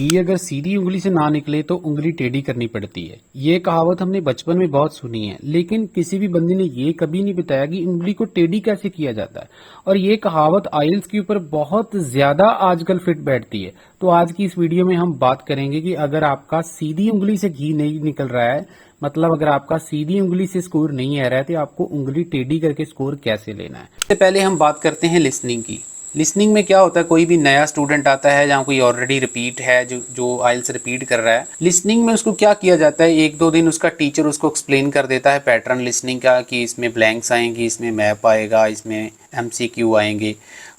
घी अगर सीधी उंगली से ना निकले तो उंगली टेढ़ी करनी पड़ती है। ये कहावत हमने बचपन में बहुत सुनी है, लेकिन किसी भी बंदे ने ये कभी नहीं बताया कि उंगली को टेढ़ी कैसे किया जाता है। और ये कहावत आइल्स के ऊपर बहुत ज्यादा आजकल फिट बैठती है। तो आज की इस वीडियो में हम बात करेंगे कि अगर आपका सीधी उंगली से घी नहीं निकल रहा है, मतलब अगर आपका सीधी उंगली से स्कोर नहीं आ रहा है, तो आपको उंगली टेढ़ी करके स्कोर कैसे लेना है। सबसे पहले हम बात करते हैं लिसनिंग की। लिसनिंग में क्या होता है, कोई भी नया स्टूडेंट आता है जहाँ कोई ऑलरेडी रिपीट है, जो आइल्स रिपीट कर रहा है, लिसनिंग में उसको क्या किया जाता है, एक दो दिन उसका टीचर उसको एक्सप्लेन कर देता है पैटर्न लिसनिंग का कि इसमें ब्लैंक्स आएंगी, इसमें मैप आएगा, इसमें एमसीक्यू आएंगे।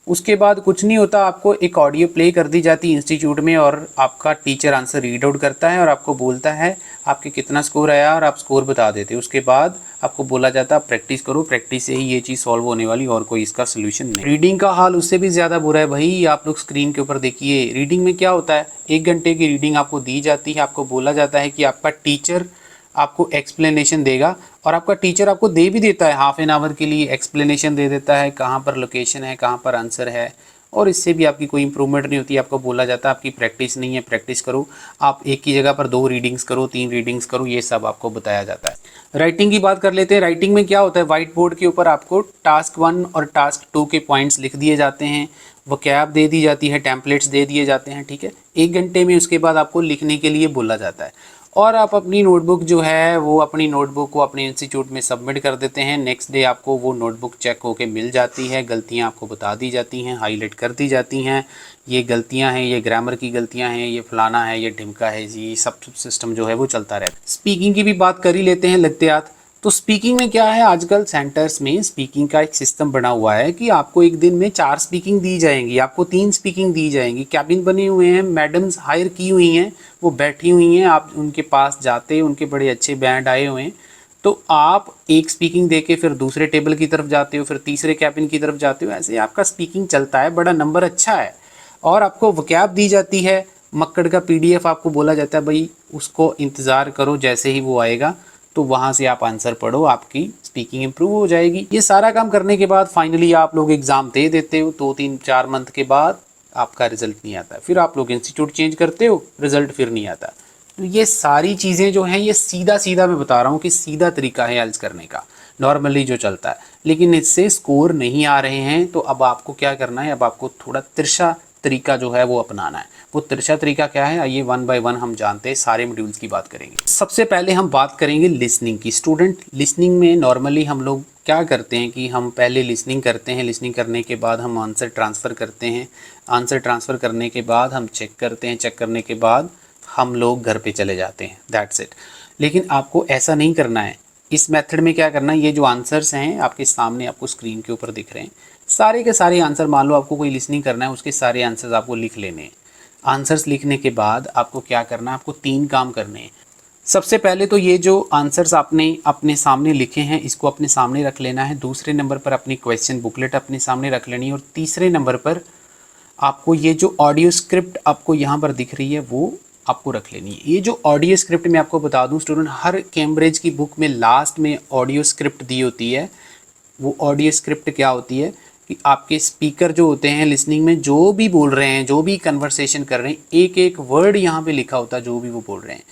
उसके बाद कुछ नहीं होता, आपको एक ऑडियो प्ले कर दी जाती है इंस्टीट्यूट में और आपका टीचर आंसर रीड आउट करता है और आपको बोलता है आपके कितना स्कोर आया और आप स्कोर बता देते हो। उसके बाद आपको बोला जाता है प्रैक्टिस करो, प्रैक्टिस से ही ये चीज़ सॉल्व होने वाली, और कोई इसका सोल्यूशन नहीं। रीडिंग का हाल उससे भी ज़्यादा बुरा है भाई। आप लोग स्क्रीन के ऊपर देखिए, रीडिंग में क्या होता है, 1 घंटे की रीडिंग आपको दी जाती है। आपको बोला जाता है कि आपका टीचर आपको एक्सप्लेनेशन देगा, और आपका टीचर आपको दे भी देता है, हाफ एन आवर के लिए एक्सप्लेनेशन दे देता है, कहाँ पर लोकेशन है, कहाँ पर आंसर है। और इससे भी आपकी कोई इंप्रूवमेंट नहीं होती। आपको बोला जाता है आपकी प्रैक्टिस नहीं है, प्रैक्टिस करो, आप एक ही जगह पर 2 रीडिंग्स करो, 3 रीडिंग्स करो, ये सब आपको बताया जाता है। राइटिंग की बात कर लेते हैं। राइटिंग में क्या होता है, व्हाइट बोर्ड के ऊपर आपको टास्क 1 और टास्क 2 के पॉइंट्स लिख दिए जाते हैं, वोकैब दे दी जाती है, टेम्पलेट्स दे दिए जाते हैं, ठीक है। 1 घंटे में उसके बाद आपको लिखने के लिए बोला जाता है, और आप अपनी नोटबुक जो है वो अपनी नोटबुक को अपने इंस्टीट्यूट में सबमिट कर देते हैं। नेक्स्ट डे आपको वो नोटबुक चेक होके मिल जाती है, गलतियां आपको बता दी जाती हैं, हाईलाइट कर दी जाती हैं, ये गलतियां हैं, ये ग्रामर की गलतियां हैं, ये फलाना है, ये ढिमका है जी, ये सब सिस्टम जो है वो चलता रहता है। स्पीकिंग की भी बात कर ही लेते हैं लगते हाथ। तो स्पीकिंग में क्या है, आजकल सेंटर्स में स्पीकिंग का एक सिस्टम बना हुआ है कि आपको एक दिन में 4 स्पीकिंग दी जाएंगी, आपको 3 स्पीकिंग दी जाएंगी। कैबिन बने हुए हैं, मैडम्स हायर की हुई हैं, वो बैठी हुई हैं, आप उनके पास जाते, उनके बड़े अच्छे बैंड आए हुए हैं, तो आप एक स्पीकिंग देके फिर दूसरे टेबल की तरफ जाते हो, फिर तीसरे कैबिन की तरफ जाते हो, ऐसे आपका स्पीकिंग चलता है। बड़ा नंबर अच्छा है। और आपको वोकैब दी जाती है, मक्कड़ का पीडीएफ आपको बोला जाता है भाई उसको इंतज़ार करो, जैसे ही वो आएगा तो वहाँ से आप आंसर पढ़ो, आपकी स्पीकिंग इंप्रूव हो जाएगी। ये सारा काम करने के बाद फाइनली आप लोग एग्ज़ाम दे देते हो। 2-3-4 मंथ के बाद आपका रिजल्ट नहीं आता, फिर आप लोग इंस्टीट्यूट चेंज करते हो, रिजल्ट फिर नहीं आता। तो ये सारी चीज़ें जो हैं, ये सीधा सीधा मैं बता रहा हूँ कि सीधा तरीका है आइल्स करने का, नॉर्मली जो चलता है, लेकिन इससे स्कोर नहीं आ रहे हैं। तो अब आपको क्या करना है, अब आपको थोड़ा तिरछा तरीका जो है वो अपनाना है। वो तिरछा तरीका क्या है, आइए 1 बाय 1 हम जानते हैं, सारे मॉड्यूल्स की बात करेंगे। सबसे पहले हम बात करेंगे लिसनिंग की। स्टूडेंट, लिसनिंग में नॉर्मली हम लोग क्या करते हैं कि हम पहले लिसनिंग करते हैं, लिसनिंग करने के बाद हम आंसर ट्रांसफ़र करते हैं, आंसर ट्रांसफ़र करने के बाद हम चेक करते हैं, चेक करने के बाद हम लोग घर पे चले जाते हैं, दैट्स इट। लेकिन आपको ऐसा नहीं करना है। इस मेथड में क्या करना है, ये जो आंसर्स हैं आपके सामने, आपको स्क्रीन के ऊपर दिख रहे हैं, सारे के सारे आंसर, मान लो आपको कोई लिसनिंग करना है, उसके सारे आंसर्स आपको लिख लेने हैं। आंसर्स लिखने के बाद आपको क्या करना है, आपको 3 काम करने हैं। सबसे पहले तो ये जो आंसर्स आपने अपने सामने लिखे हैं, इसको अपने सामने रख लेना है। दूसरे नंबर पर अपनी क्वेश्चन बुकलेट अपने सामने रख लेनी है, और तीसरे नंबर पर आपको ये जो ऑडियो स्क्रिप्ट आपको यहाँ पर दिख रही है वो आपको रख लेनी है। ये जो ऑडियो स्क्रिप्ट, मैं आपको बता दूं स्टूडेंट, हर कैम्ब्रिज की बुक में लास्ट में ऑडियो स्क्रिप्ट दी होती है। वो ऑडियो स्क्रिप्ट क्या होती है कि आपके स्पीकर जो होते हैं लिसनिंग में जो भी बोल रहे हैं, जो भी कन्वर्सेशन कर रहे हैं, एक एक वर्ड यहाँ पे लिखा होता है जो भी वो बोल रहे हैं।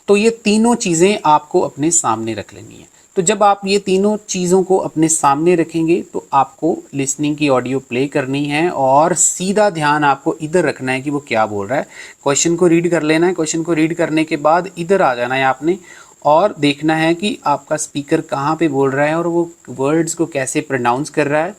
तो ये तीनों चीज़ें आपको अपने सामने रख लेनी है। तो जब आप ये तीनों चीज़ों को अपने सामने रखेंगे तो आपको लिसनिंग की ऑडियो प्ले करनी है, और सीधा ध्यान आपको इधर रखना है कि वो क्या बोल रहा है। क्वेश्चन को रीड कर लेना है, क्वेश्चन को रीड करने के बाद इधर आ जाना है आपने, और देखना है कि आपका स्पीकर कहाँ पे बोल रहा है और वो वर्ड्स को कैसे प्रोनाउंस कर रहा है,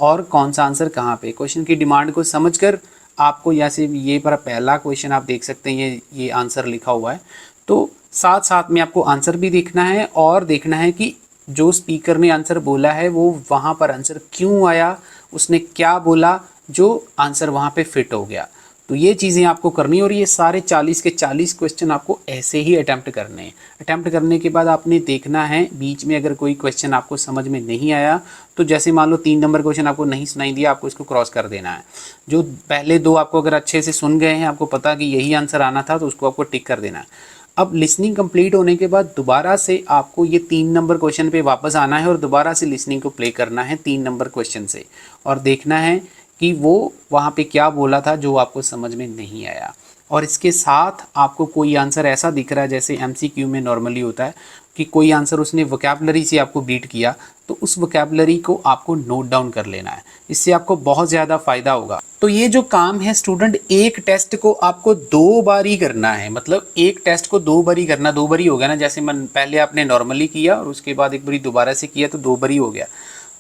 और कौन सा आंसर कहाँ पे। क्वेश्चन की डिमांड को समझकर आपको, या से ये पर पहला क्वेश्चन आप देख सकते हैं, ये आंसर लिखा हुआ है, तो साथ साथ में आपको आंसर भी देखना है, और देखना है कि जो स्पीकर ने आंसर बोला है वो वहाँ पर आंसर क्यों आया, उसने क्या बोला जो आंसर वहाँ पे फिट हो गया। तो ये चीज़ें आपको करनी है, और ये सारे 40 के 40 क्वेश्चन आपको ऐसे ही अटैम्प्ट करने हैं। अटैम्प्ट करने के बाद आपने देखना है बीच में अगर कोई क्वेश्चन आपको समझ में नहीं आया, तो जैसे मान लो 3 नंबर क्वेश्चन आपको नहीं सुनाई दिया, आपको इसको क्रॉस कर देना है। जो पहले 2 आपको अगर अच्छे से सुन गए हैं, आपको पता कि यही आंसर आना था, तो उसको आपको टिक कर देना है। अब लिसनिंग कंप्लीट होने के बाद दोबारा से आपको ये 3 नंबर क्वेश्चन पे वापस आना है, और दोबारा से लिसनिंग को प्ले करना है 3 नंबर क्वेश्चन से, और देखना है कि वो वहाँ पे क्या बोला था जो आपको समझ में नहीं आया। और इसके साथ आपको कोई आंसर ऐसा दिख रहा है जैसे एमसीक्यू में नॉर्मली होता है कि कोई आंसर उसने वोकैबुलरी से आपको बीट किया, तो उस वोकैबुलरी को आपको नोट डाउन कर लेना है। इससे आपको बहुत ज़्यादा फ़ायदा होगा। तो ये जो काम है स्टूडेंट, एक टेस्ट को आपको 2 बार ही करना है। मतलब एक टेस्ट को 2 बार ही करना, 2 बार ही हो गया ना, जैसे मन पहले आपने नॉर्मली किया और उसके बाद एक बारी दोबारा से किया तो 2 बार ही हो गया।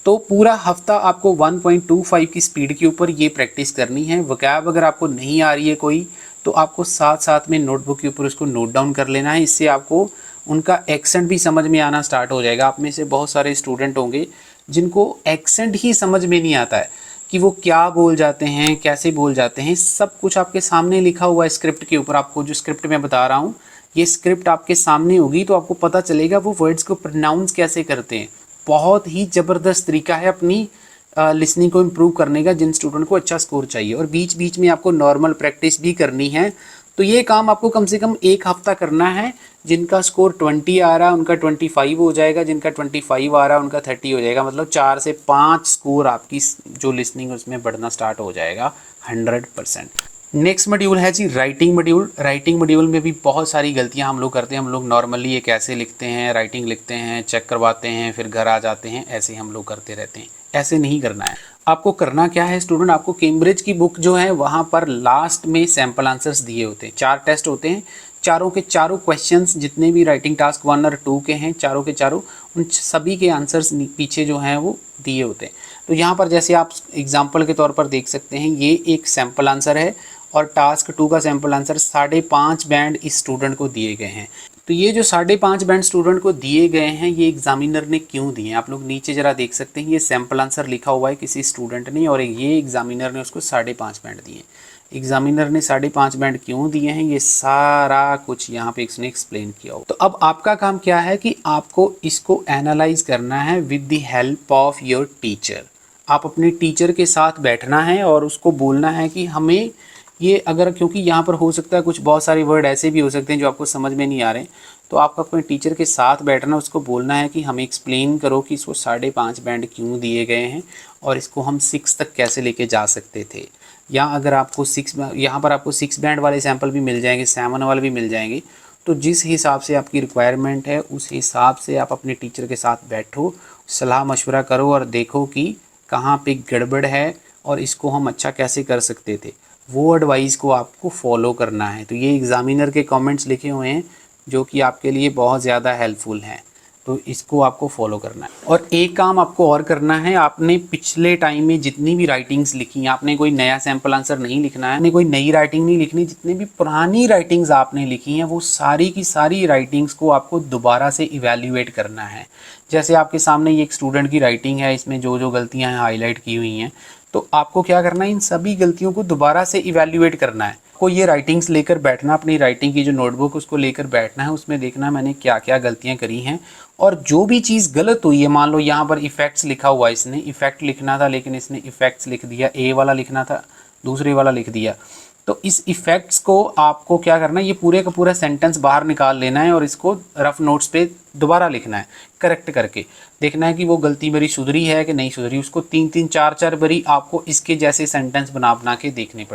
तो पूरा हफ्ता आपको 1.25 की स्पीड के ऊपर ये प्रैक्टिस करनी है। वोकैब अगर आपको नहीं आ रही है कोई, तो आपको साथ साथ में नोटबुक के ऊपर उसको नोट डाउन कर लेना है। इससे आपको उनका एक्सेंट भी समझ में आना स्टार्ट हो जाएगा। आप में से बहुत सारे स्टूडेंट होंगे जिनको एक्सेंट ही समझ में नहीं आता है कि वो क्या बोल जाते हैं, कैसे बोल जाते हैं। सब कुछ आपके सामने लिखा हुआ है स्क्रिप्ट के ऊपर। आपको जो स्क्रिप्ट मैं बता रहा हूँ, ये स्क्रिप्ट आपके सामने होगी तो आपको पता चलेगा वो वर्ड्स को प्रोनाउंस कैसे करते हैं। बहुत ही ज़बरदस्त तरीका है अपनी लिसनिंग को इम्प्रूव करने का, जिन स्टूडेंट को अच्छा स्कोर चाहिए। और बीच बीच में आपको नॉर्मल प्रैक्टिस भी करनी है। तो ये काम आपको कम से कम 1 हफ्ता करना है। जिनका स्कोर 20 आ रहा है उनका 25 हो जाएगा, जिनका 25 आ रहा है उनका 30 हो जाएगा। मतलब 4 से 5 स्कोर आपकी जो लिसनिंग है उसमें बढ़ना स्टार्ट हो जाएगा 100%। नेक्स्ट मॉड्यूल है जी राइटिंग मॉड्यूल। राइटिंग मॉड्यूल में भी बहुत सारी गलतियां हम लोग करते हैं। हम लोग नॉर्मली ये कैसे लिखते हैं, राइटिंग लिखते हैं, चेक करवाते हैं, फिर घर आ जाते हैं, ऐसे हम लोग करते रहते हैं। ऐसे नहीं करना है। आपको करना क्या है स्टूडेंट, आपको कैम्ब्रिज की बुक जो है वहाँ पर लास्ट में सैम्पल आंसर्स दिए होते हैं। 4 टेस्ट होते हैं, चारों के चारों क्वेश्चंस जितने भी राइटिंग टास्क 1 और 2 के हैं, चारों के चारों उन सभी के आंसर्स पीछे जो हैं वो दिए होते हैं। तो यहाँ पर जैसे आप एग्जाम्पल के तौर पर देख सकते हैं, ये एक सैम्पल आंसर है और टास्क 2 का सैम्पल आंसर 5.5 बैंड इस स्टूडेंट को दिए गए हैं। तो ये जो 5.5 बैंड स्टूडेंट को दिए गए हैं, ये एग्जामिनर ने क्यों दिए हैं, आप लोग नीचे ज़रा देख सकते हैं। ये सैम्पल आंसर लिखा हुआ है किसी स्टूडेंट ने और ये एग्जामिनर ने उसको 5.5 बैंड दिए। एग्जामिनर ने 5.5 बैंड क्यों दिए हैं, ये सारा कुछ यहाँ पे इसने एक्सप्लेन किया हो। तो अब आपका काम क्या है कि आपको इसको एनालाइज करना है with the help of your teacher. आप अपने टीचर के साथ बैठना है और उसको बोलना है कि हमें ये अगर, क्योंकि यहाँ पर हो सकता है कुछ बहुत सारे वर्ड ऐसे भी हो सकते हैं जो आपको समझ में नहीं आ रहे, तो आपको अपने टीचर के साथ बैठना, उसको बोलना है कि हमें एक्सप्लेन करो कि इसको 5.5 बैंड क्यों दिए गए हैं और इसको हम 6 तक कैसे लेके जा सकते थे। या अगर आपको 6, यहाँ पर आपको 6 बैंड वाले सैंपल भी मिल जाएंगे, 7 वाले भी मिल जाएंगे। तो जिस हिसाब से आपकी रिक्वायरमेंट है उस हिसाब से आप अपने टीचर के साथ बैठो, सलाह मशवरा करो और देखो कि कहाँ पे गड़बड़ है और इसको हम अच्छा कैसे कर सकते थे। वो एडवाइस को आपको फॉलो करना है। तो ये एग्जामिनर के कमेंट्स लिखे हुए हैं जो कि आपके लिए बहुत ज़्यादा हेल्पफुल हैं, तो इसको आपको फॉलो करना है। और एक काम आपको और करना है, आपने पिछले टाइम में जितनी भी राइटिंग्स लिखी, आपने कोई नया सैम्पल आंसर नहीं लिखना है, आपने कोई नई राइटिंग नहीं लिखनी। जितनी भी पुरानी राइटिंग्स आपने लिखी हैं वो सारी की सारी राइटिंग्स को आपको दोबारा से इवैल्यूएट करना है। जैसे आपके सामने ये एक स्टूडेंट की राइटिंग है, इसमें जो जो गलतियाँ हैं हाईलाइट की हुई हैं, तो आपको क्या करना है, इन सभी गलतियों को दोबारा से इवैल्यूएट करना है। को ये राइटिंग्स लेकर बैठना, अपनी राइटिंग की जो नोटबुक उसको लेकर बैठना है, उसमें देखना है मैंने क्या क्या गलतियां करी हैं और जो भी चीज़ गलत हुई है, मान लो यहाँ पर इफेक्ट्स लिखा हुआ है, इसने इफेक्ट लिखना था लेकिन इसने इफेक्ट्स लिख दिया, ए वाला लिखना था दूसरे वाला लिख दिया। तो इस इफेक्ट्स को आपको क्या करना है, ये पूरे का पूरा सेंटेंस बाहर निकाल लेना है और इसको रफ नोट्स पे दोबारा लिखना है, करेक्ट करके देखना है कि वो गलती मेरी सुधरी है कि नहीं सुधरी। उसको 3-3 4-4 बारी आपको इसके जैसे सेंटेंस बना के देखने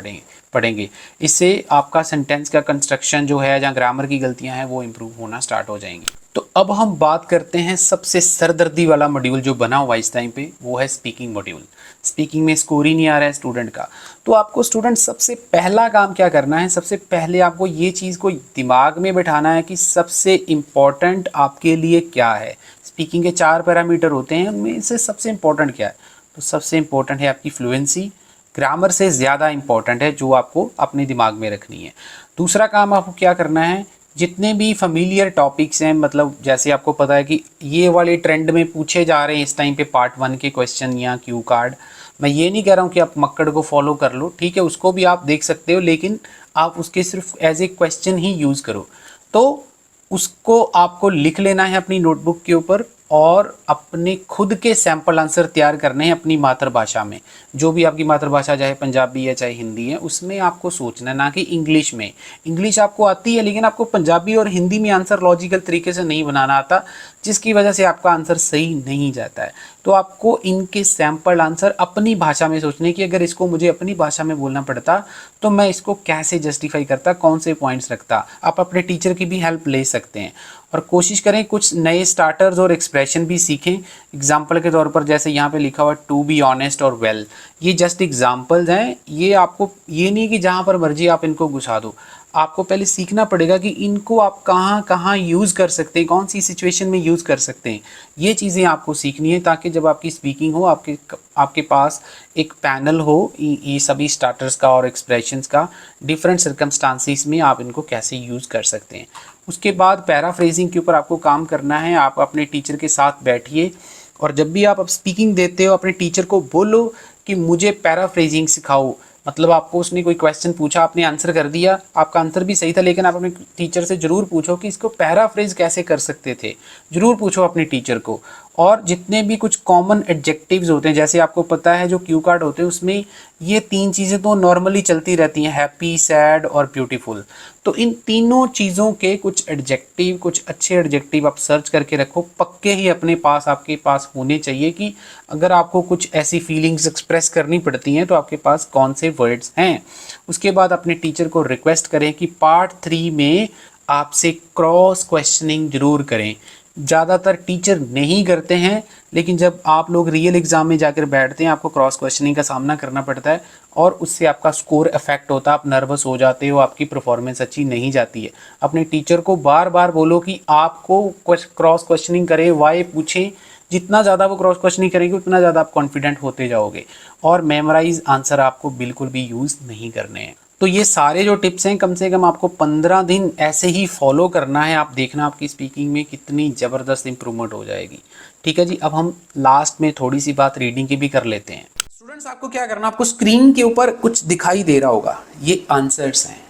पड़ेंगे। इससे आपका सेंटेंस का कंस्ट्रक्शन जो है, जहाँ ग्रामर की गलतियाँ हैं, वो इम्प्रूव होना स्टार्ट हो जाएंगी। तो अब हम बात करते हैं सबसे सरदर्दी वाला मॉड्यूल जो बना हुआ इस टाइम पे, वो है स्पीकिंग मॉड्यूल। स्पीकिंग में स्कोर ही नहीं आ रहा है स्टूडेंट का। तो आपको स्टूडेंट सबसे पहला काम क्या करना है, सबसे पहले आपको ये चीज़ को दिमाग में बैठाना है कि सबसे इम्पॉर्टेंट आपके लिए क्या है। स्पीकिंग के 4 पैरामीटर होते हैं, उनमें से सबसे इम्पॉर्टेंट क्या है, तो सबसे इम्पॉर्टेंट है आपकी फ्लुएंसी। ग्रामर से ज़्यादा इम्पॉर्टेंट है, जो आपको अपने दिमाग में रखनी है। दूसरा काम आपको क्या करना है, जितने भी फैमिलियर टॉपिक्स हैं, मतलब जैसे आपको पता है कि ये वाले ट्रेंड में पूछे जा रहे हैं इस टाइम पे पार्ट 1 के क्वेश्चन या क्यू कार्ड। मैं ये नहीं कह रहा हूँ कि आप मक्कड़ को फॉलो कर लो, ठीक है, उसको भी आप देख सकते हो, लेकिन आप उसके सिर्फ एज ए क्वेश्चन ही यूज़ करो। तो उसको आपको लिख लेना है अपनी नोटबुक के ऊपर, और अपने खुद के सैंपल आंसर तैयार करने हैं अपनी मातृभाषा में। जो भी आपकी मातृभाषा, चाहे पंजाबी है चाहे हिंदी है, उसमें आपको सोचना है, ना कि इंग्लिश में। इंग्लिश आपको आती है लेकिन आपको पंजाबी और हिंदी में आंसर लॉजिकल तरीके से नहीं बनाना आता, जिसकी वजह से आपका आंसर सही नहीं जाता है। तो आपको इनके सैंपल आंसर अपनी भाषा में सोचने कि अगर इसको मुझे अपनी भाषा में बोलना पड़ता तो मैं इसको कैसे जस्टिफाई करता, कौन से पॉइंट्स रखता। आप अपने टीचर की भी हेल्प ले सकते हैं और कोशिश करें कुछ नए स्टार्टर्स और एक्सप्रेशन भी सीखें। एग्जाम्पल के तौर पर जैसे यहाँ पे लिखा हुआ टू बी ऑनेस्ट और वेल, ये जस्ट एग्जाम्पल्स हैं। ये आपको ये नहीं कि जहाँ पर मर्जी आप इनको घुसा दो, आपको पहले सीखना पड़ेगा कि इनको आप कहाँ कहाँ यूज़ कर सकते हैं, कौन सी सिचुएशन में यूज़ कर सकते हैं। ये चीज़ें आपको सीखनी है ताकि जब आपकी स्पीकिंग हो आपके पास एक पैनल हो ये सभी स्टार्टर्स का और एक्सप्रेशंस का, डिफरेंट सर्कमस्टांसिस में आप इनको कैसे यूज़ कर सकते हैं। उसके बाद पैराफ्रेजिंग के ऊपर आपको काम करना है। आप अपने टीचर के साथ बैठिए और जब भी आप स्पीकिंग देते हो अपने टीचर को बोलो कि मुझे पैराफ्रेजिंग सिखाओ। मतलब आपको उसने कोई क्वेश्चन पूछा, आपने आंसर कर दिया, आपका आंसर भी सही था, लेकिन आप अपने टीचर से ज़रूर पूछो कि इसको पैराफ्रेज कैसे कर सकते थे। ज़रूर पूछो अपने टीचर को। और जितने भी कुछ कॉमन एडजेक्टिव्स होते हैं, जैसे आपको पता है जो क्यू कार्ड होते हैं उसमें ये 3 चीज़ें तो नॉर्मली चलती रहती हैं, हैप्पी, सैड और ब्यूटीफुल। तो इन तीनों चीज़ों के कुछ एडजेक्टिव, कुछ अच्छे एडजेक्टिव आप सर्च करके रखो, पक्के ही अपने पास आपके पास होने चाहिए कि अगर आपको कुछ ऐसी फीलिंग्स एक्सप्रेस करनी पड़ती हैं तो आपके पास कौन से वर्ड्स हैं। उसके बाद अपने टीचर को रिक्वेस्ट करें कि पार्ट 3 में आपसे क्रॉस क्वेश्चनिंग जरूर करें। ज़्यादातर टीचर नहीं करते हैं, लेकिन जब आप लोग रियल एग्ज़ाम में जाकर बैठते हैं आपको क्रॉस क्वेश्चनिंग का सामना करना पड़ता है और उससे आपका स्कोर इफेक्ट होता है, आप नर्वस हो जाते हो, आपकी परफॉर्मेंस अच्छी नहीं जाती है। अपने टीचर को बार बार बोलो कि आपको क्रॉस क्वेश्चनिंग करें, वाई पूछें। जितना ज़्यादा वो क्रॉस क्वेश्चनिंग करेंगे उतना ज़्यादा आप कॉन्फिडेंट होते जाओगे। और मेमोराइज आंसर आपको बिल्कुल भी यूज़ नहीं करने हैं। तो ये सारे जो टिप्स हैं कम से कम आपको 15 दिन ऐसे ही फॉलो करना है। आप देखना आपकी स्पीकिंग में कितनी ज़बरदस्त इंप्रूवमेंट हो जाएगी। ठीक है जी, अब हम लास्ट में थोड़ी सी बात रीडिंग की भी कर लेते हैं। स्टूडेंट्स, आपको क्या करना, आपको स्क्रीन के ऊपर कुछ दिखाई दे रहा होगा, ये आंसर्स हैं।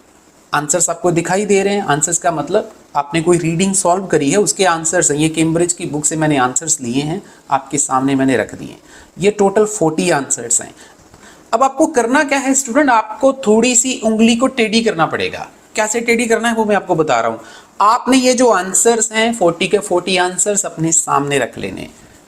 आंसर्स आपको दिखाई दे रहे हैं। आंसर्स का मतलब आपने कोई रीडिंग सॉल्व करी है उसके आंसर्स हैं। ये कैम्ब्रिज की बुक से मैंने आंसर्स लिए हैं, आपके सामने मैंने रख दिए। ये टोटल 40 आंसर्स हैं। अब आपको करना क्या है स्टूडेंट, आपको थोड़ी सी उंगली को टेढ़ी करना पड़ेगा। कैसे टेढ़ी करना है वो मैं आपको बता रहा हूँ। आपने ये जो आंसर्स हैं 40 के 40 आंसर्स अपने सामने रख लेने।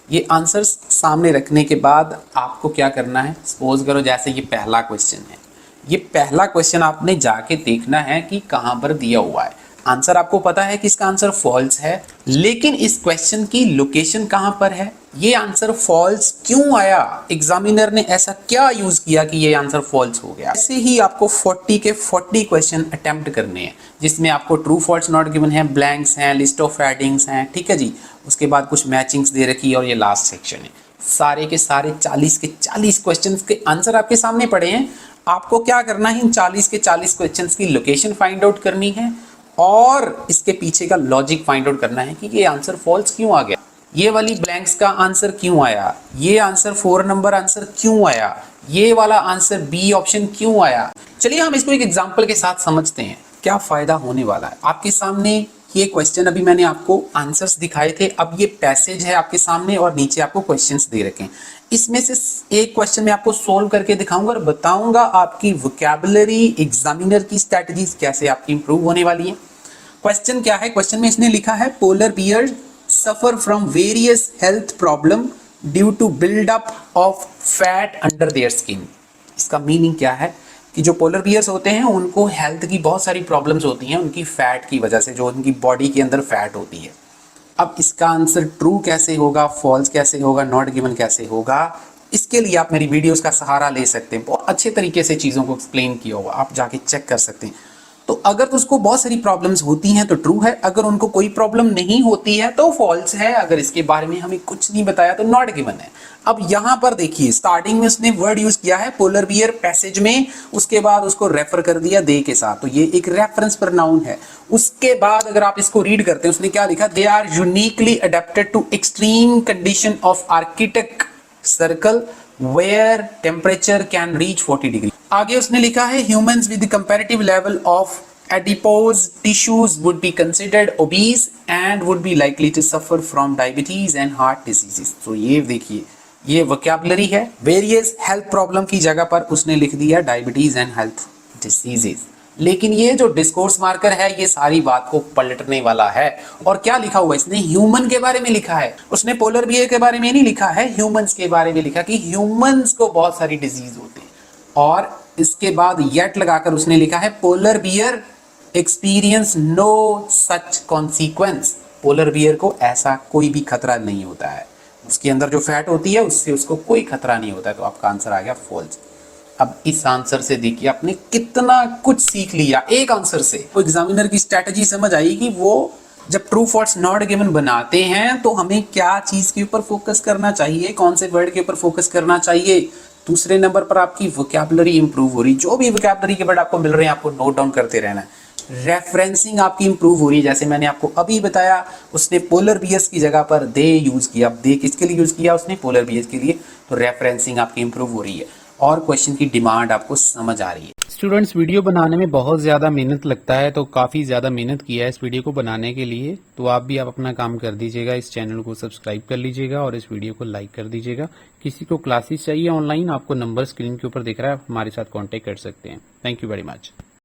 ये आंसर्स सामने रखने के बाद आपको क्या करना है, सपोज करो जैसे ये पहला क्वेश्चन है, ये पहला क्वेश्चन आपने जाके देखना है कि कहाँ पर दिया हुआ है। आंसर आपको पता है कि इसका आंसर फॉल्स है, लेकिन इस क्वेश्चन की लोकेशन कहाँ पर है, ये आंसर फॉल्स क्यों आया, एग्जामिनर ने ऐसा क्या यूज किया कि ये आंसर फॉल्स हो गया। ऐसे ही आपको 40 के 40 क्वेश्चन अटेम्प्ट करने हैं, जिसमें आपको ट्रू फॉल्स नॉट गिवन है, ब्लैंक्स हैं, लिस्ट ऑफ हेडिंग्स हैं। ठीक है जी, उसके बाद कुछ मैचिंग्स दे रखी है और ये लास्ट सेक्शन है। सारे के सारे 40 के 40 क्वेश्चन के आंसर आपके सामने पड़े हैं। आपको क्या करना है, इन 40 के 40 क्वेश्चन की लोकेशन फाइंड आउट करनी है और इसके पीछे का लॉजिक फाइंड आउट करना है कि ये आंसर फॉल्स क्यों आ गया, ये वाली ब्लैंक्स का आंसर क्यों आया, ये आंसर 4 नंबर आंसर क्यों आया, ये वाला आंसर बी ऑप्शन क्यों आया। चलिए हम इसको एक एग्जांपल के साथ समझते हैं क्या फायदा होने वाला है। आपके सामने ये क्वेश्चन, अभी मैंने आपको आंसर्स दिखाए थे, अब ये पैसेज है आपके सामने और नीचे आपको क्वेश्चंस दे रखे हैं। इसमें से एक क्वेश्चन मैं आपको सोल्व करके दिखाऊंगा और बताऊंगा आपकी वोकैबुलरी, एग्जामिनर की स्ट्रेटजीज कैसे आपकी इंप्रूव होने वाली है। क्वेश्चन क्या है, क्वेश्चन में इसने लिखा है polar bear suffer from various health problem due to buildup of fat under their skin. इसका मीनिंग क्या है कि जो पोलर बियर्स होते हैं उनको हेल्थ की बहुत सारी प्रॉब्लम्स होती हैं उनकी फैट की वजह से, जो उनकी बॉडी के अंदर फैट होती है। अब इसका आंसर ट्रू कैसे होगा, फॉल्स कैसे होगा, नॉट गिवन कैसे होगा, इसके लिए आप मेरी वीडियोस का सहारा ले सकते हैं। बहुत अच्छे तरीके से चीज़ों को एक्सप्लेन किया हुआ, आप जाके चेक कर सकते हैं। तो अगर उसको बहुत सारी प्रॉब्लम्स होती हैं तो ट्रू है, अगर उनको कोई प्रॉब्लम नहीं होती है तो फॉल्स है, अगर इसके बारे में हमें कुछ नहीं बताया तो नॉट गिवन है। अब यहां पर देखिए स्टार्टिंग में उसने वर्ड यूज किया है पोलर बियर पैसेज में, उसके बाद उसको रेफर कर दिया दे के साथ, तो ये एक रेफरेंस प्रोनाउन है। उसके बाद अगर आप इसको रीड करते हैं उसने क्या लिखा, they are uniquely adapted to extreme condition of arctic circle where temperature can reach 40 degree. आगे उसने लिखा है humans with comparative level of adipose tissues would be considered obese and would be likely to suffer from diabetes and heart diseases. तो ये देखिए, ये vocabulary है। Various health problem की जगह पर उसने लिख दिया डायबिटीज एंड हेल्थ डिसीजेस। लेकिन ये जो डिस्कोर्स मार्कर है ये सारी बात को पलटने वाला है। और क्या लिखा हुआ है इसने? ह्यूमन के बारे में लिखा है। उसने पोलर बियर के बारे में नहीं लिखा है, ह्यूमंस के बारे में लिखा कि ह्यूमंस को बहुत सारी डिजीज होती है। और इसके बाद येट लगाकर उसने लिखा है polar bear experience no such consequence. Polar bear को ऐसा कोई भी खतरा नहीं होता है, उसके अंदर जो फैट होती है उससे उसको कोई खतरा नहीं होता है। तो आपका आंसर आ गया फॉल्स। अब इस आंसर से देखिए आपने कितना कुछ सीख लिया एक आंसर से। तो एग्जामिनर की स्ट्रेटजी समझ आई कि वो जब ट्रू फॉल्स नॉट गिवन बनाते हैं तो हमें क्या चीज के ऊपर फोकस करना चाहिए, कौन से वर्ड के ऊपर फोकस करना चाहिए। दूसरे नंबर पर आपकी वोकैबुलरी इंप्रूव हो रही, जो भी वोकैबुलरी के वर्ड आपको मिल रहे हैं आपको नोट डाउन करते रहना है। रेफरेंसिंग आपकी इंप्रूव हो रही है, जैसे मैंने आपको अभी बताया उसने पोलर बियर्स की जगह पर दे यूज किया। दे किसके लिए यूज किया उसने? पोलर बियर्स के लिए। तो रेफरेंसिंग आपकी इंप्रूव हो रही है और क्वेश्चन की डिमांड आपको समझ आ रही है। स्टूडेंट्स, वीडियो बनाने में बहुत ज़्यादा मेहनत लगता है, तो काफ़ी ज़्यादा मेहनत किया है इस वीडियो को बनाने के लिए। तो आप भी अपना काम कर दीजिएगा, इस चैनल को सब्सक्राइब कर लीजिएगा और इस वीडियो को लाइक कर दीजिएगा। किसी को क्लासेस चाहिए ऑनलाइन, आपको नंबर स्क्रीन के ऊपर दिख रहा है, आप हमारे साथ कॉन्टेक्ट कर सकते हैं। Thank you very much.